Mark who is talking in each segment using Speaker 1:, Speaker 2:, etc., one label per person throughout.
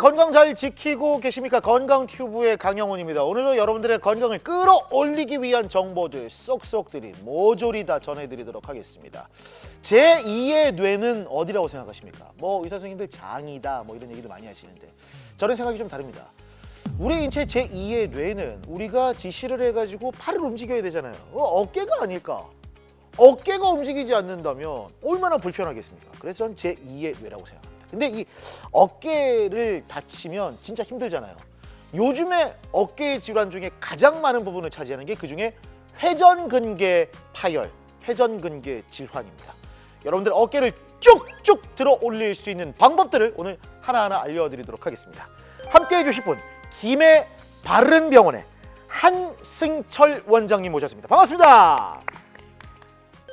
Speaker 1: 건강 잘 지키고 계십니까? 건강튜브의 강영훈입니다. 오늘은 여러분들의 건강을 끌어올리기 위한 정보들 쏙쏙들이 모조리 다 전해드리도록 하겠습니다. 제2의 뇌는 어디라고 생각하십니까? 뭐 의사 선생님들 장이다 뭐 이런 얘기도 많이 하시는데 저는 생각이 좀 다릅니다. 우리 인체 제2의 뇌는 우리가 지시를 해가지고 팔을 움직여야 되잖아요. 어깨가 아닐까? 어깨가 움직이지 않는다면 얼마나 불편하겠습니까? 그래서 저는 제2의 뇌라고 생각합니다. 근데 이 어깨를 다치면 진짜 힘들잖아요. 요즘에 어깨 질환 중에 가장 많은 부분을 차지하는 게 그중에 회전근개 파열, 회전근개 질환입니다. 여러분들 어깨를 쭉쭉 들어 올릴 수 있는 방법들을 오늘 하나하나 알려드리도록 하겠습니다. 함께 해주실 분, 김해 바른병원의 한승철 원장님 모셨습니다. 반갑습니다.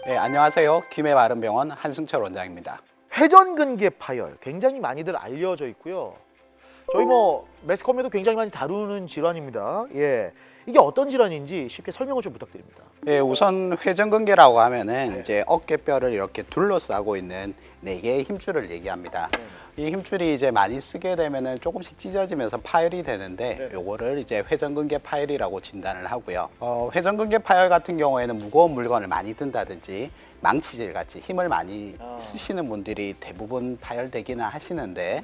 Speaker 2: 네, 안녕하세요. 김해 바른병원 한승철 원장입니다.
Speaker 1: 회전근개 파열 굉장히 많이들 알려져 있고요. 저희 뭐 매스컴에도 굉장히 많이 다루는 질환입니다. 예, 이게 어떤 질환인지 쉽게 설명을 좀 부탁드립니다.
Speaker 2: 네, 우선 회전근개라고 하면은 이제 어깨뼈를 이렇게 둘러싸고 있는 네 개의 힘줄을 얘기합니다. 이 힘줄이 이제 많이 쓰게 되면은 조금씩 찢어지면서 파열이 되는데 요거를 이제 회전근개 파열이라고 진단을 하고요. 회전근개 파열 같은 경우에는 무거운 물건을 많이 든다든지 망치질 같이 힘을 많이 쓰시는 분들이 대부분 파열되기는 하시는데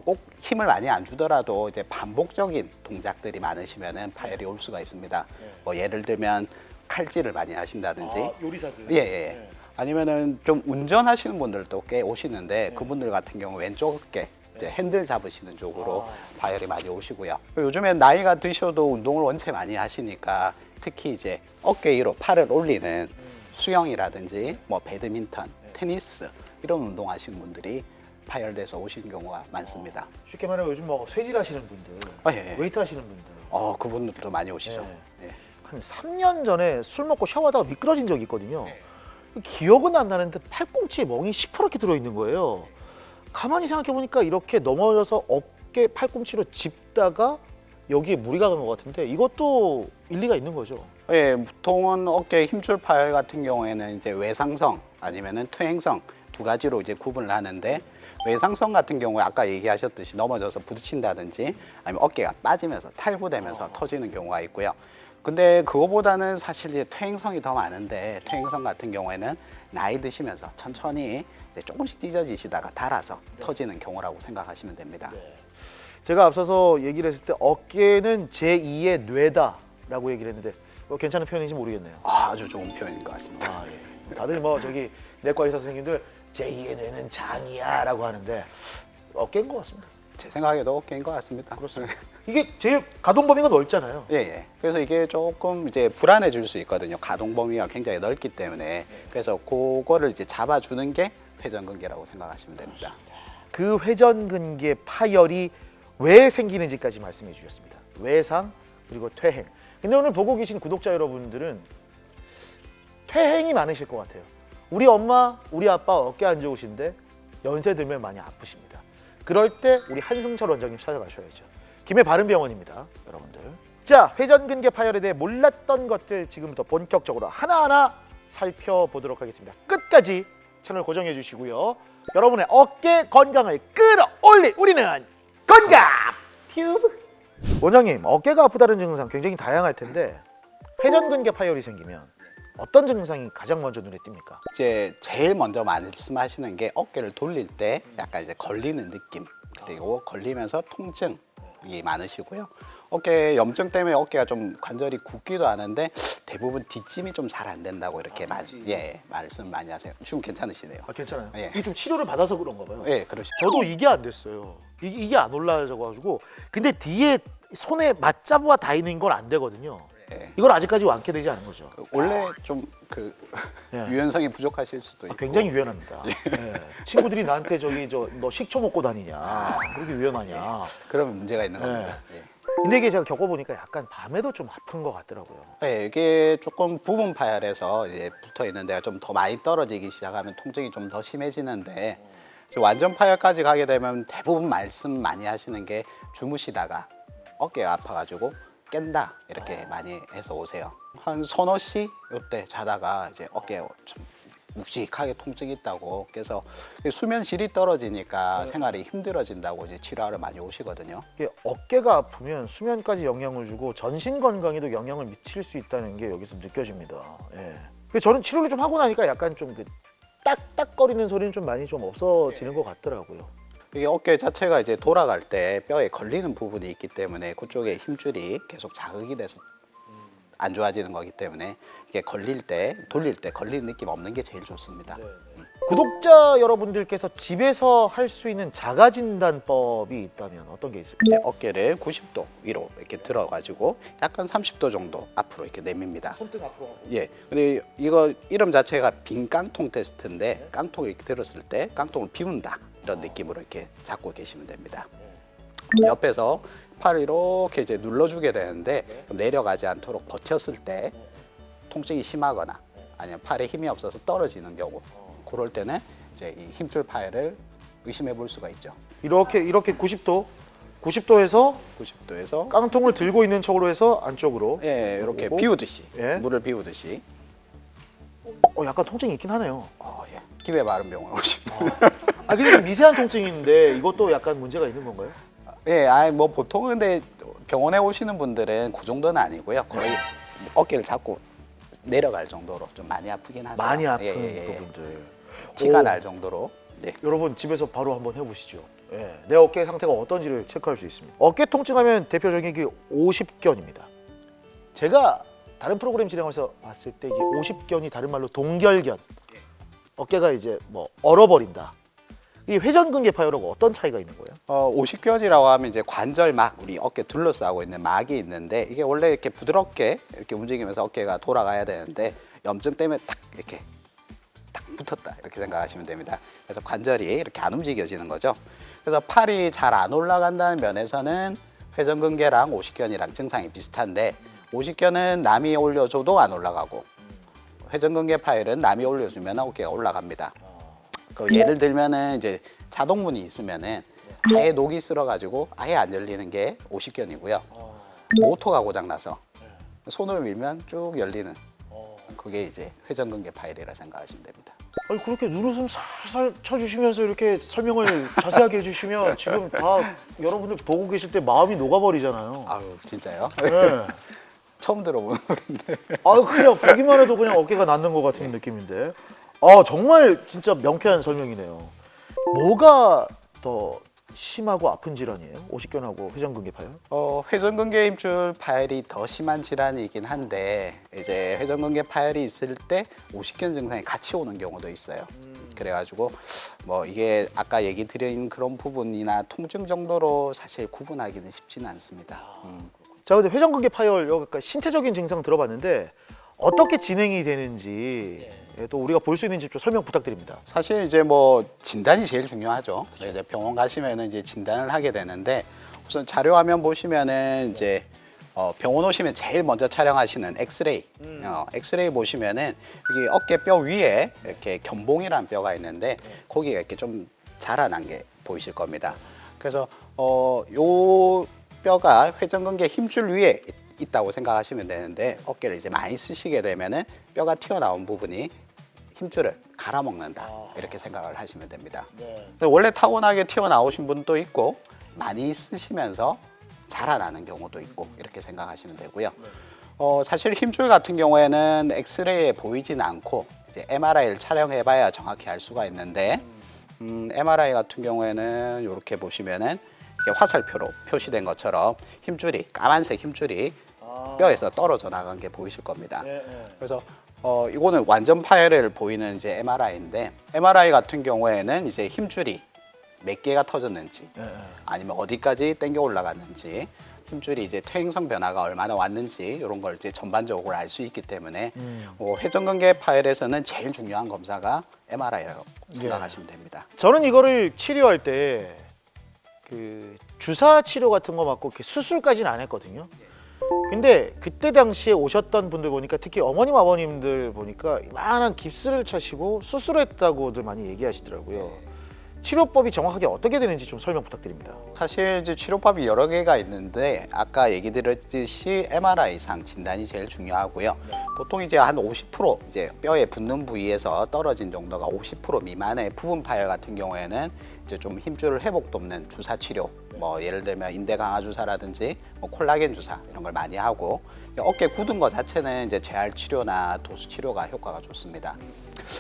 Speaker 2: 꼭 힘을 많이 안 주더라도 이제 반복적인 동작들이 많으시면은 파열이 올 수가 있습니다. 뭐 예를 들면 칼질을 많이 하신다든지
Speaker 1: 요리사들.
Speaker 2: 예. 아니면은 좀 운전하시는 분들도 꽤 오시는데 그분들 같은 경우 왼쪽 어깨 이제 핸들 잡으시는 쪽으로 파열이 많이 오시고요. 요즘에 나이가 드셔도 운동을 원체 많이 하시니까 특히 이제 어깨 위로 팔을 올리는 수영이라든지 뭐 배드민턴, 테니스 이런 운동하시는 분들이 파열돼서 오시는 경우가 많습니다.
Speaker 1: 쉽게 말하면 요즘 뭐 쇠질하시는 분들,
Speaker 2: 예.
Speaker 1: 웨이트 하시는 분들.
Speaker 2: 그분들도 많이 오시죠. 예.
Speaker 1: 한 3년 전에 술 먹고 샤워하다가 미끄러진 적이 있거든요. 기억은 안 나는데 팔꿈치에 멍이 시퍼렇게 들어있는 거예요. 가만히 생각해보니까 이렇게 넘어져서 어깨 팔꿈치로 짚다가 여기에 무리가 간 것 같은데 이것도 일리가 있는 거죠.
Speaker 2: 예, 보통은 어깨 힘줄 파열 같은 경우에는 이제 외상성 아니면은 퇴행성 두 가지로 이제 구분을 하는데 외상성 같은 경우에 아까 얘기하셨듯이 넘어져서 부딪힌다든지 아니면 어깨가 빠지면서 탈구되면서 터지는 경우가 있고요. 근데 그거보다는 사실 이제 퇴행성이 더 많은데 퇴행성 같은 경우에는 나이 드시면서 천천히 이제 조금씩 찢어지시다가 닳아서 터지는 경우라고 생각하시면 됩니다.
Speaker 1: 제가 앞서서 얘기를 했을 때 어깨는 제2의 뇌다라고 얘기를 했는데 괜찮은 표현인지 모르겠네요.
Speaker 2: 아주 좋은 표현인 것 같습니다.
Speaker 1: 예. 다들 뭐 저기 내과 의사 선생님들 제2의 뇌는 장이야라고 하는데 어깨인 것 같습니다.
Speaker 2: 제 생각에도 어깨인 것 같습니다.
Speaker 1: 그렇습니다. 이게 제일 가동 범위가 넓잖아요.
Speaker 2: 예. 그래서 이게 조금 이제 불안해질 수 있거든요. 가동 범위가 굉장히 넓기 때문에. 그래서 그거를 이제 잡아주는 게 회전근개라고 생각하시면 됩니다.
Speaker 1: 그 회전근개 파열이 왜 생기는지까지 말씀해 주셨습니다. 외상 그리고 퇴행. 근데 오늘 보고 계신 구독자 여러분들은 퇴행이 많으실 것 같아요. 우리 엄마, 우리 아빠 어깨 안 좋으신데 연세 들면 많이 아프십니다. 그럴 때 우리 한승철 원장님 찾아가셔야죠. 김해 바른병원입니다, 여러분들. 자, 회전근개 파열에 대해 몰랐던 것들 지금부터 본격적으로 하나하나 살펴보도록 하겠습니다. 끝까지 채널 고정해 주시고요. 여러분의 어깨 건강을 끌어올릴 우리는 건강 튜브. 원장님, 어깨가 아프다는 증상 굉장히 다양할 텐데 회전근개 파열이 생기면 어떤 증상이 가장 먼저 눈에 띕니까?
Speaker 2: 이제 제일 먼저 말씀하시는 게 어깨를 돌릴 때 약간 이제 걸리는 느낌, 그리고 걸리면서 통증이 많으시고요. 어깨 염증 때문에 어깨가 좀 관절이 굳기도 하는데 대부분 뒷짐이 좀 잘 안 된다고 이렇게 말씀 많이 하세요. 지금 괜찮으시네요.
Speaker 1: 괜찮아요.
Speaker 2: 예.
Speaker 1: 이게 좀 치료를 받아서 그런가 봐요.
Speaker 2: 예, 그러시죠.
Speaker 1: 저도 이게 안 됐어요. 이게 안 올라져가지고 근데 뒤에 손에 맞잡아 다니는 건 안 되거든요.
Speaker 2: 예.
Speaker 1: 이걸 아직까지 완쾌되지 않은 거죠.
Speaker 2: 원래 좀
Speaker 1: 예.
Speaker 2: 유연성이 부족하실 수도 있고.
Speaker 1: 굉장히 유연합니다. 예. 친구들이 나한테 너 식초 먹고 다니냐, 그렇게 유연하냐.
Speaker 2: 그러면 문제가 있는 겁니다.
Speaker 1: 예. 근데 이게 제가 겪어보니까 약간 밤에도 좀 아픈 것 같더라고요.
Speaker 2: 네, 이게 조금 부분 파열해서 이제 붙어 있는 데가 좀 더 많이 떨어지기 시작하면 통증이 좀 더 심해지는데 이제 완전 파열까지 가게 되면 대부분 말씀 많이 하시는 게 주무시다가 어깨가 아파가지고 깬다 이렇게 많이 해서 오세요. 한 서너 시 이때 자다가 이제 어깨 좀 묵직하게 통증이 있다고. 그래서 수면 질이 떨어지니까 생활이 힘들어진다고 이제 치료하러 많이 오시거든요.
Speaker 1: 이게 어깨가 아프면 수면까지 영향을 주고 전신 건강에도 영향을 미칠 수 있다는 게 여기서 느껴집니다. 예. 그래서 저는 치료를 좀 하고 나니까 약간 좀 그 딱딱거리는 소리는 좀 많이 좀 없어지는 것 같더라고요.
Speaker 2: 이게 어깨 자체가 이제 돌아갈 때 뼈에 걸리는 부분이 있기 때문에 그쪽에 힘줄이 계속 자극이 돼서 안 좋아지는 거기 때문에 이게 걸릴 때, 돌릴 때 걸리는 느낌 없는 게 제일 좋습니다.
Speaker 1: 구독자 여러분들께서 집에서 할 수 있는 자가 진단법이 있다면 어떤 게 있을까요?
Speaker 2: 이제 어깨를 90도 위로 이렇게 들어가지고 약간 30도 정도 앞으로 이렇게 내밉니다.
Speaker 1: 손등 앞으로 하고.
Speaker 2: 예. 근데 이거 이름 자체가 빈 깡통 테스트인데 깡통을 이렇게 들었을 때 깡통을 비운다 이런 느낌으로 이렇게 잡고 계시면 됩니다. 옆에서 팔을 이렇게 이제 눌러주게 되는데 내려가지 않도록 버텼을 때 통증이 심하거나 아니면 팔에 힘이 없어서 떨어지는 경우 그럴 때는 이제 이 힘줄 파열을 의심해 볼 수가 있죠.
Speaker 1: 이렇게 90도에서
Speaker 2: 90도에서
Speaker 1: 깡통을 들고 있는 척으로 해서 안쪽으로.
Speaker 2: 예, 이렇게
Speaker 1: 오고.
Speaker 2: 비우듯이
Speaker 1: 예.
Speaker 2: 물을 비우듯이
Speaker 1: 약간 통증이 있긴 하네요.
Speaker 2: 예. 기회 마른 병원 오시면
Speaker 1: 근데 좀 미세한 통증인데 이것도 약간 문제가 있는 건가요?
Speaker 2: 예, 뭐 보통은 근데 병원에 오시는 분들은 그 정도는 아니고요. 거의 어깨를 잡고 내려갈 정도로 좀 많이 아프긴 하죠.
Speaker 1: 많이 아픈
Speaker 2: 예.
Speaker 1: 부분들.
Speaker 2: 티가
Speaker 1: 오.
Speaker 2: 날 정도로. 네.
Speaker 1: 여러분 집에서 바로 한번 해보시죠. 예, 내 어깨 상태가 어떤지를 체크할 수 있습니다. 어깨 통증하면 대표적인 게 오십견입니다. 제가 다른 프로그램 진행하면서 봤을 때 이게 오십견이 다른 말로 동결견. 어깨가 이제 뭐 얼어버린다. 이 회전근개 파열하고 어떤 차이가 있는 거예요?
Speaker 2: 오십견이라고 하면 이제 관절막, 우리 어깨 둘러싸고 있는 막이 있는데 이게 원래 이렇게 부드럽게 이렇게 움직이면서 어깨가 돌아가야 되는데 염증 때문에 탁 이렇게 딱 붙었다 이렇게 생각하시면 됩니다. 그래서 관절이 이렇게 안 움직여지는 거죠. 그래서 팔이 잘 안 올라간다는 면에서는 회전근개랑 오십견이랑 증상이 비슷한데 오십견은 남이 올려줘도 안 올라가고 회전근개 파열은 남이 올려주면 어깨가 올라갑니다. 그 예를 들면은 이제 자동문이 있으면은 아예 녹이 쓸어가지고 아예 안 열리는 게 오십견이고요. 모터가 고장나서 손을 밀면 쭉 열리는 그게 이제 회전근개 파열이라 생각하시면 됩니다.
Speaker 1: 아니 그렇게 눈웃음 살살 쳐주시면서 이렇게 설명을 자세하게 해주시면 지금 다 여러분들 보고 계실 때 마음이 녹아버리잖아요.
Speaker 2: 아유 진짜요?
Speaker 1: 네.
Speaker 2: 처음 들어보는 소리인데.
Speaker 1: 그냥 보기만 해도 그냥 어깨가 낫는 것 같은 느낌인데. 정말 진짜 명쾌한 설명이네요. 뭐가 더 심하고 아픈 질환이에요? 오십견하고 회전근개 파열?
Speaker 2: 회전근개 힘줄 파열이 더 심한 질환이긴 한데 이제 회전근개 파열이 있을 때 오십견 증상이 같이 오는 경우도 있어요. 그래가지고 뭐 이게 아까 얘기 드린 그런 부분이나 통증 정도로 사실 구분하기는 쉽지는 않습니다.
Speaker 1: 자, 근데 회전근개 파열 여기까 신체적인 증상 들어봤는데 어떻게 진행이 되는지 또 우리가 볼 수 있는지 좀 설명 부탁드립니다.
Speaker 2: 사실 이제 뭐 진단이 제일 중요하죠. 이제 병원 가시면은 이제 진단을 하게 되는데 우선 자료 화면 보시면은 이제 병원 오시면 제일 먼저 촬영하시는 엑스레이. 엑스레이 보시면은 여기 어깨뼈 위에 이렇게 견봉이라는 뼈가 있는데 거기가 이렇게 좀 자라난 게 보이실 겁니다. 그래서 요 뼈가 회전근개 힘줄 위에 있다고 생각하시면 되는데 어깨를 이제 많이 쓰시게 되면은 뼈가 튀어나온 부분이 힘줄을 갈아먹는다 이렇게 생각을 하시면 됩니다. 원래 타고나게 튀어나오신 분도 있고 많이 쓰시면서 자라나는 경우도 있고 이렇게 생각하시면 되고요. 사실 힘줄 같은 경우에는 엑스레이에 보이진 않고 이제 MRI를 촬영해봐야 정확히 알 수가 있는데 MRI 같은 경우에는 이렇게 보시면은 이렇게 화살표로 표시된 것처럼 힘줄이 까만색 힘줄이 뼈에서 떨어져 나간 게 보이실 겁니다. 그래서 이거는 완전 파열을 보이는 이제 MRI인데 MRI 같은 경우에는 이제 힘줄이 몇 개가 터졌는지 아니면 어디까지 당겨 올라갔는지 힘줄이 이제 퇴행성 변화가 얼마나 왔는지 이런 걸 이제 전반적으로 알 수 있기 때문에 회전근개 파열에서는 제일 중요한 검사가 MRI라고 생각하시면 됩니다.
Speaker 1: 저는 이거를 치료할 때 그 주사 치료 같은 거 맞고 이렇게 수술까지는 안 했거든요. 근데 그때 당시에 오셨던 분들 보니까 특히 어머님 아버님들 보니까 이만한 깁스를 차시고 수술했다고들 많이 얘기하시더라고요. 치료법이 정확하게 어떻게 되는지 좀 설명 부탁드립니다.
Speaker 2: 사실 이제 치료법이 여러 개가 있는데 아까 얘기 드렸듯이 MRI상 진단이 제일 중요하고요. 보통 이제 한 50% 이제 뼈에 붙는 부위에서 떨어진 정도가 50% 미만의 부분 파열 같은 경우에는 이제 좀 힘줄 회복 돕는 주사 치료, 뭐 예를 들면 인대 강화 주사라든지 뭐 콜라겐 주사 이런 걸 많이 하고, 어깨 굳은 거 자체는 이제 재활 치료나 도수 치료가 효과가 좋습니다.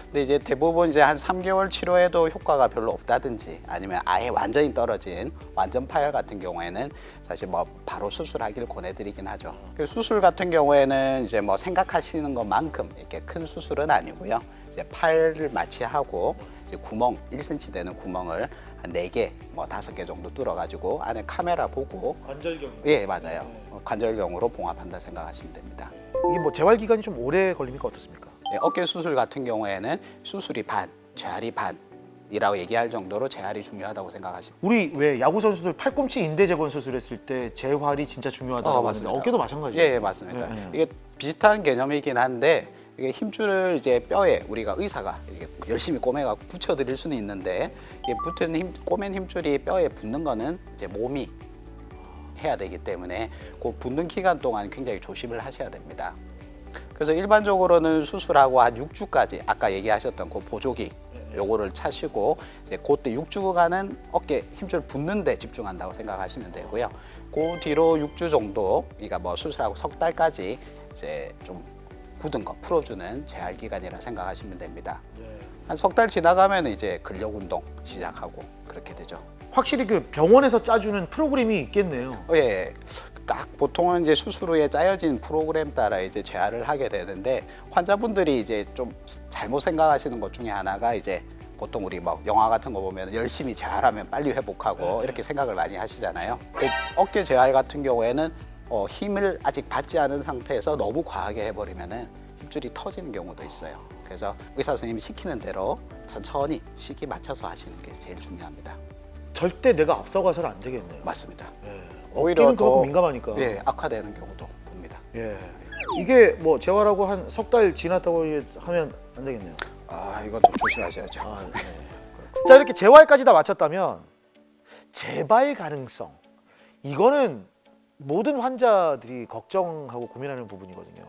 Speaker 2: 근데 이제 대부분 이제 한 3개월 치료해도 효과가 별로 없다든지 아니면 아예 완전히 떨어진 완전 파열 같은 경우에는 사실 뭐 바로 수술하기를 권해드리긴 하죠. 그 수술 같은 경우에는 이제 뭐 생각하시는 것만큼 이렇게 큰 수술은 아니고요. 이제 팔을 마취하고 이제 구멍 1cm 되는 구멍을 한 4개, 뭐 5개 정도 뚫어가지고 안에 카메라 보고
Speaker 1: 관절경.
Speaker 2: 예 맞아요. 관절경으로 봉합한다 생각하시면 됩니다.
Speaker 1: 이게 뭐 재활 기간이 좀 오래 걸립니까 어떻습니까?
Speaker 2: 예, 어깨 수술 같은 경우에는 수술이 반, 재활이 반이라고 얘기할 정도로 재활이 중요하다고 생각하시면
Speaker 1: 우리 왜 야구 선수들 팔꿈치 인대 재건 수술했을 때 재활이 진짜 중요하다고 하는데
Speaker 2: 맞습니다.
Speaker 1: 어깨도 마찬가지예요.
Speaker 2: 예, 맞습니다.
Speaker 1: 네.
Speaker 2: 이게 비슷한 개념이긴 한데 이게 힘줄을 이제 뼈에 우리가 의사가 이렇게 열심히 꼬매가 붙여드릴 수는 있는데 이게 붙은 꼬맨 힘줄이 뼈에 붙는 거는 이제 몸이 해야 되기 때문에 그 붙는 기간 동안 굉장히 조심을 하셔야 됩니다. 그래서 일반적으로는 수술하고 한 6주까지 아까 얘기하셨던 그 보조기 요거를 차시고 이제 그때 6주간은 어깨 힘줄 붙는 데 집중한다고 생각하시면 되고요. 그 뒤로 6주 정도, 그러니까 뭐 수술하고 석 달까지 이제 좀 굳은 거 풀어주는 재활 기간이라 생각하시면 됩니다. 한 석 달 지나가면 이제 근력 운동 시작하고 그렇게 되죠.
Speaker 1: 확실히 그 병원에서 짜주는 프로그램이 있겠네요.
Speaker 2: 예. 딱 보통은 이제 수술 후에 짜여진 프로그램 따라 이제 재활을 하게 되는데 환자분들이 이제 좀 잘못 생각하시는 것 중에 하나가 이제 보통 우리 뭐 영화 같은 거 보면 열심히 재활하면 빨리 회복하고 이렇게 생각을 많이 하시잖아요. 근데 어깨 재활 같은 경우에는 힘을 아직 받지 않은 상태에서 너무 과하게 해버리면은 힘줄이 터지는 경우도 있어요. 그래서 의사 선생님이 시키는 대로 천천히 시기 맞춰서 하시는 게 제일 중요합니다.
Speaker 1: 절대 내가 앞서가서는 안 되겠네요.
Speaker 2: 맞습니다.
Speaker 1: 오히려
Speaker 2: 오히려
Speaker 1: 그만큼
Speaker 2: 더
Speaker 1: 민감하니까.
Speaker 2: 예, 악화되는 경우도 봅니다.
Speaker 1: 예. 이게 뭐 재활하고 한 석 달 지났다고 하면 안 되겠네요.
Speaker 2: 아, 이것도 조심하셔야죠.
Speaker 1: 네. 자, 이렇게 재활까지 다 마쳤다면 재발 가능성, 이거는 모든 환자들이 걱정하고 고민하는 부분이거든요.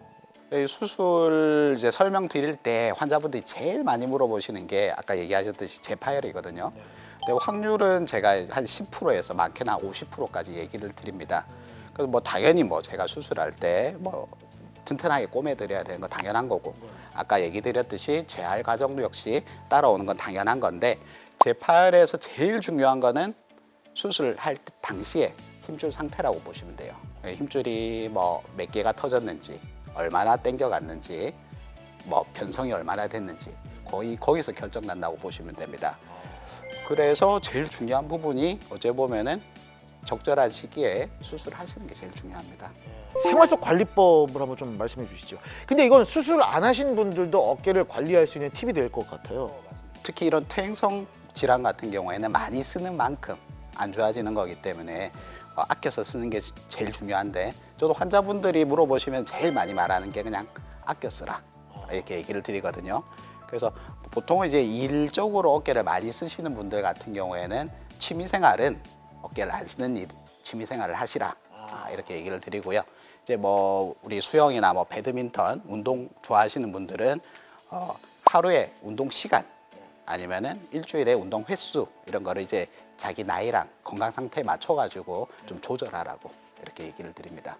Speaker 2: 이 수술 이제 설명드릴 때 환자분들이 제일 많이 물어보시는 게 아까 얘기하셨듯이 재파열이거든요. 근데 확률은 제가 한 10%에서 많게는 한 50%까지 얘기를 드립니다. 그래서 뭐 당연히 뭐 제가 수술할 때 뭐 튼튼하게 꼬매드려야 되는 건 당연한 거고, 아까 얘기 드렸듯이 재활 과정도 역시 따라오는 건 당연한 건데, 재파열에서 제일 중요한 거는 수술할 당시에 힘줄 상태라고 보시면 돼요. 힘줄이 뭐 몇 개가 터졌는지, 얼마나 당겨갔는지, 뭐 변성이 얼마나 됐는지 거의 거기서 결정난다고 보시면 됩니다. 그래서 제일 중요한 부분이 어째 보면은 적절한 시기에 수술하시는 게 제일 중요합니다.
Speaker 1: 생활 속 관리법을 한번 좀 말씀해 주시죠. 근데 이건 수술 안 하신 분들도 어깨를 관리할 수 있는 팁이 될 것 같아요.
Speaker 2: 특히 이런 퇴행성 질환 같은 경우에는 많이 쓰는 만큼 안 좋아지는 거기 때문에 아껴서 쓰는 게 제일 중요한데, 저도 환자분들이 물어보시면 제일 많이 말하는 게 그냥 아껴 쓰라 이렇게 얘기를 드리거든요. 그래서 보통은 이제 일적으로 어깨를 많이 쓰시는 분들 같은 경우에는 취미생활은 어깨를 안 쓰는 취미생활을 하시라 이렇게 얘기를 드리고요. 이제 뭐 우리 수영이나 뭐 배드민턴 운동 좋아하시는 분들은 하루에 운동 시간 아니면은 일주일에 운동 횟수 이런 거를 이제 자기 나이랑 건강 상태에 맞춰가지고 좀 조절하라고 이렇게 얘기를 드립니다.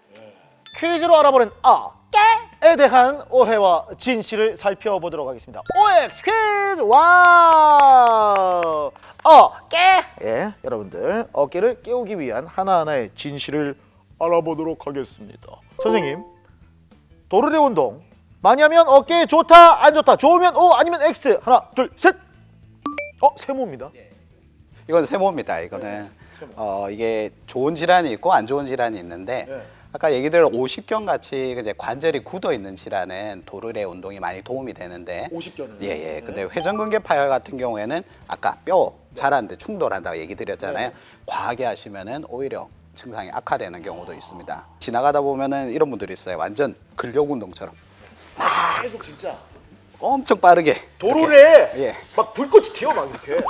Speaker 1: 퀴즈로 알아보는 어깨에 대한 오해와 진실을 살펴보도록 하겠습니다. OX 퀴즈 와우! 어깨! 예, 여러분들 어깨를 깨우기 위한 하나하나의 진실을 알아보도록 하겠습니다. 선생님, 도르래 운동 많이 하면 어깨에 좋다, 안 좋다, 좋으면 O 아니면 X. 하나, 둘, 셋. 세모입니다.
Speaker 2: 이건 세모입니다. 이거는 이게 좋은 질환이 있고 안 좋은 질환이 있는데, 아까 얘기 드린 오십견 같이 이제 관절이 굳어 있는 질환은 도르래 운동이 많이 도움이 되는데,
Speaker 1: 오십견은?
Speaker 2: 예. 근데 회전근개 파열 같은 경우에는 아까 뼈 자라는데 충돌한다고 얘기 드렸잖아요. 과하게 하시면은 오히려 증상이 악화되는 경우도 있습니다. 지나가다 보면은 이런 분들이 있어요. 완전 근력 운동처럼
Speaker 1: 계속 진짜
Speaker 2: 엄청 빠르게
Speaker 1: 도로래
Speaker 2: 예.
Speaker 1: 막 불꽃이 튀어 막 이렇게.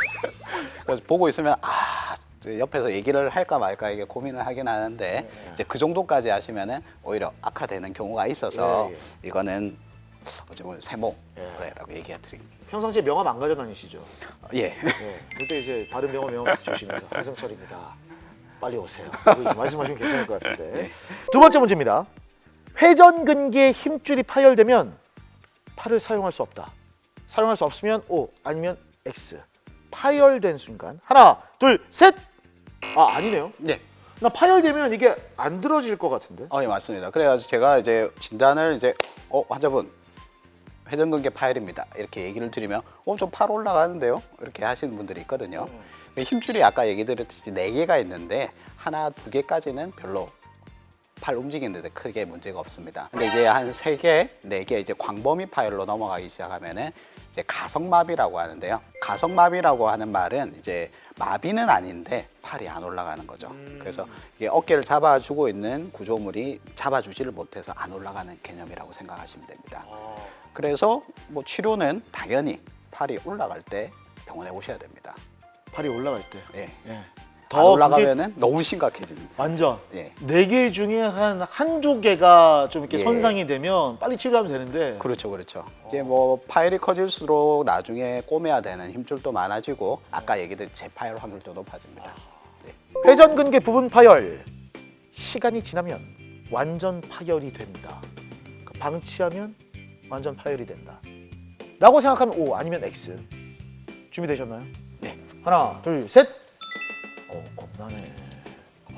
Speaker 2: 그래서 보고 있으면 이제 옆에서 얘기를 할까 말까 이게 고민을 하긴 하는데 이제 그 정도까지 하시면은 오히려 악화되는 경우가 있어서 이거는 어찌 보면 세모라고 얘기해드립니다.
Speaker 1: 평상시에 명함 안 가져다니시죠?
Speaker 2: 예.
Speaker 1: 그때 이제 다른 명함 주시면서 한승철입니다. 빨리 오세요. 이거 이제 말씀하시면 괜찮을 것 같은데. 두 번째 문제입니다. 회전근개의 힘줄이 파열되면 팔을 사용할 수 없다. 사용할 수 없으면 O 아니면 X. 파열된 순간 하나, 둘, 셋. 아니네요.
Speaker 2: 네.
Speaker 1: 나 파열되면 이게 안 들어질 것 같은데.
Speaker 2: 예, 맞습니다. 그래가지고 제가 이제 진단을 이제 환자분 회전근개 파열입니다. 이렇게 얘기를 드리면 좀 팔 올라가는데요. 이렇게 하시는 분들이 있거든요. 힘줄이 아까 얘기 드렸듯이 4개가 있는데 하나, 2개까지는 별로 팔 움직이는데 크게 문제가 없습니다. 근데 이제 한 3개, 4개 이제 광범위 파열로 넘어가기 시작하면은 이제 가성마비라고 하는데요. 가성마비라고 하는 말은 이제 마비는 아닌데 팔이 안 올라가는 거죠. 그래서 이게 어깨를 잡아주고 있는 구조물이 잡아주지를 못해서 안 올라가는 개념이라고 생각하시면 됩니다. 그래서 뭐 치료는 당연히 팔이 올라갈 때 병원에 오셔야 됩니다.
Speaker 1: 팔이 올라갈 때.
Speaker 2: 예.
Speaker 1: 더
Speaker 2: 안 올라가면은 너무 심각해집니다.
Speaker 1: 완전.
Speaker 2: 예.
Speaker 1: 4개 중에 한두 개가 좀 이렇게
Speaker 2: 예.
Speaker 1: 손상이 되면 빨리 치료하면 되는데.
Speaker 2: 그렇죠. 이제 뭐 파열이 커질수록 나중에 꼬매야 되는 힘줄도 많아지고 아까 얘기했듯이 재파열 확률도 높아집니다.
Speaker 1: 회전근개 부분 파열. 시간이 지나면 완전 파열이 된다. 방치하면 완전 파열이 된다. 라고 생각하면 O 아니면 X. 준비되셨나요?
Speaker 2: 네.
Speaker 1: 하나, 둘, 셋. 겁나네.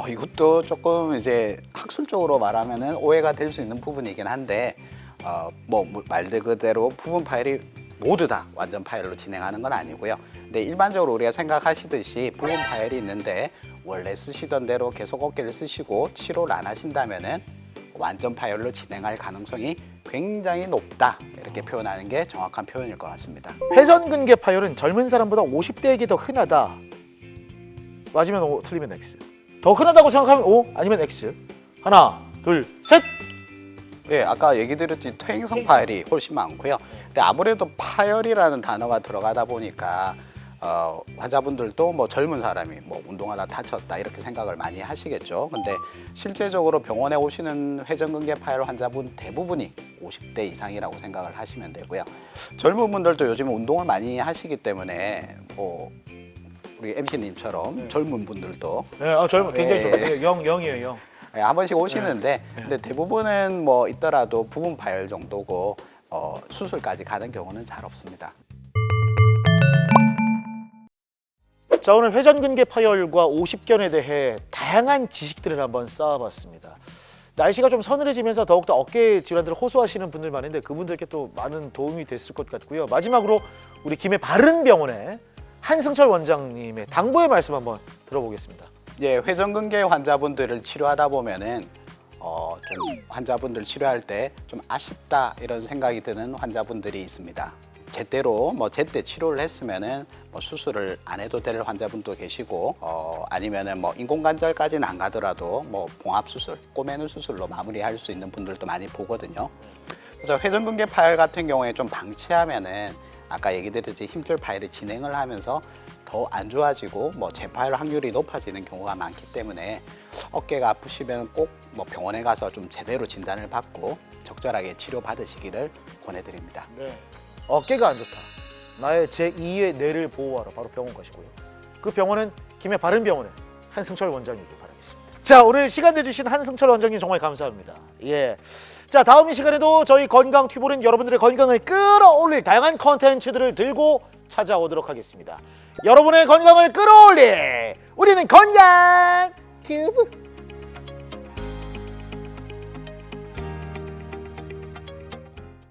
Speaker 2: 이것도 조금 이제 학술적으로 말하면은 오해가 될 수 있는 부분이긴 한데 뭐 말 그대로 부분 파열이 모두 다 완전 파열로 진행하는 건 아니고요. 근데 일반적으로 우리가 생각하시듯이 부분 파열이 있는데 원래 쓰시던 대로 계속 어깨를 쓰시고 치료를 안 하신다면은 완전 파열로 진행할 가능성이 굉장히 높다 이렇게 표현하는 게 정확한 표현일 것 같습니다.
Speaker 1: 회전근개 파열은 젊은 사람보다 50대에게 더 흔하다. 맞으면 O, 틀리면 X. 더 흔하다고 생각하면 O 아니면 X. 하나, 둘, 셋.
Speaker 2: 예, 아까 얘기 드렸듯이 퇴행성 파열이 훨씬 많고요. 근데 아무래도 파열이라는 단어가 들어가다 보니까 환자분들도 뭐 젊은 사람이 뭐 운동하다 다쳤다 이렇게 생각을 많이 하시겠죠. 근데 실제적으로 병원에 오시는 회전근개 파열 환자분 대부분이 50대 이상이라고 생각을 하시면 되고요. 젊은 분들도 요즘 운동을 많이 하시기 때문에 뭐 우리 MC님처럼 젊은 분들도
Speaker 1: 젊은 굉장히 젊은 영이에요, 영.
Speaker 2: 한 번씩 오시는데 근데 대부분은 뭐 있더라도 부분 파열 정도고 수술까지 가는 경우는 잘 없습니다.
Speaker 1: 자, 오늘 회전근개 파열과 50견에 대해 다양한 지식들을 한번 쌓아봤습니다. 날씨가 좀 서늘해지면서 더욱더 어깨 질환들을 호소하시는 분들 많은데 그분들께 또 많은 도움이 됐을 것 같고요. 마지막으로 우리 김해 바른병원의 한승철 원장님의 당부의 말씀 한번 들어보겠습니다.
Speaker 2: 예, 회전근개 환자분들을 치료하다 보면은 좀 환자분들 치료할 때 좀 아쉽다 이런 생각이 드는 환자분들이 있습니다. 제때로 제때 치료를 했으면은 수술을 안 해도 될 환자분도 계시고 아니면은 인공관절까지는 안 가더라도 봉합 수술, 꼬매는 수술로 마무리할 수 있는 분들도 많이 보거든요. 그래서 회전근개 파열 같은 경우에 좀 방치하면은 아까 얘기 드렸듯이 힘줄 파열이 진행을 하면서 더 안 좋아지고 재파열 확률이 높아지는 경우가 많기 때문에 어깨가 아프시면 꼭 병원에 가서 좀 제대로 진단을 받고 적절하게 치료 받으시기를 권해드립니다.
Speaker 1: 네. 어깨가 안 좋다. 나의 제2의 뇌를 보호하러 바로 병원 가시고요. 그 병원은 김해 바른병원의 한승철 원장이길 바라겠습니다. 자, 오늘 시간 내주신 한승철 원장님 정말 감사합니다. 예. 자, 다음 이 시간에도 저희 건강튜브는 여러분들의 건강을 끌어올릴 다양한 컨텐츠들을 들고 찾아오도록 하겠습니다. 여러분의 건강을 끌어올릴 우리는 건강튜브.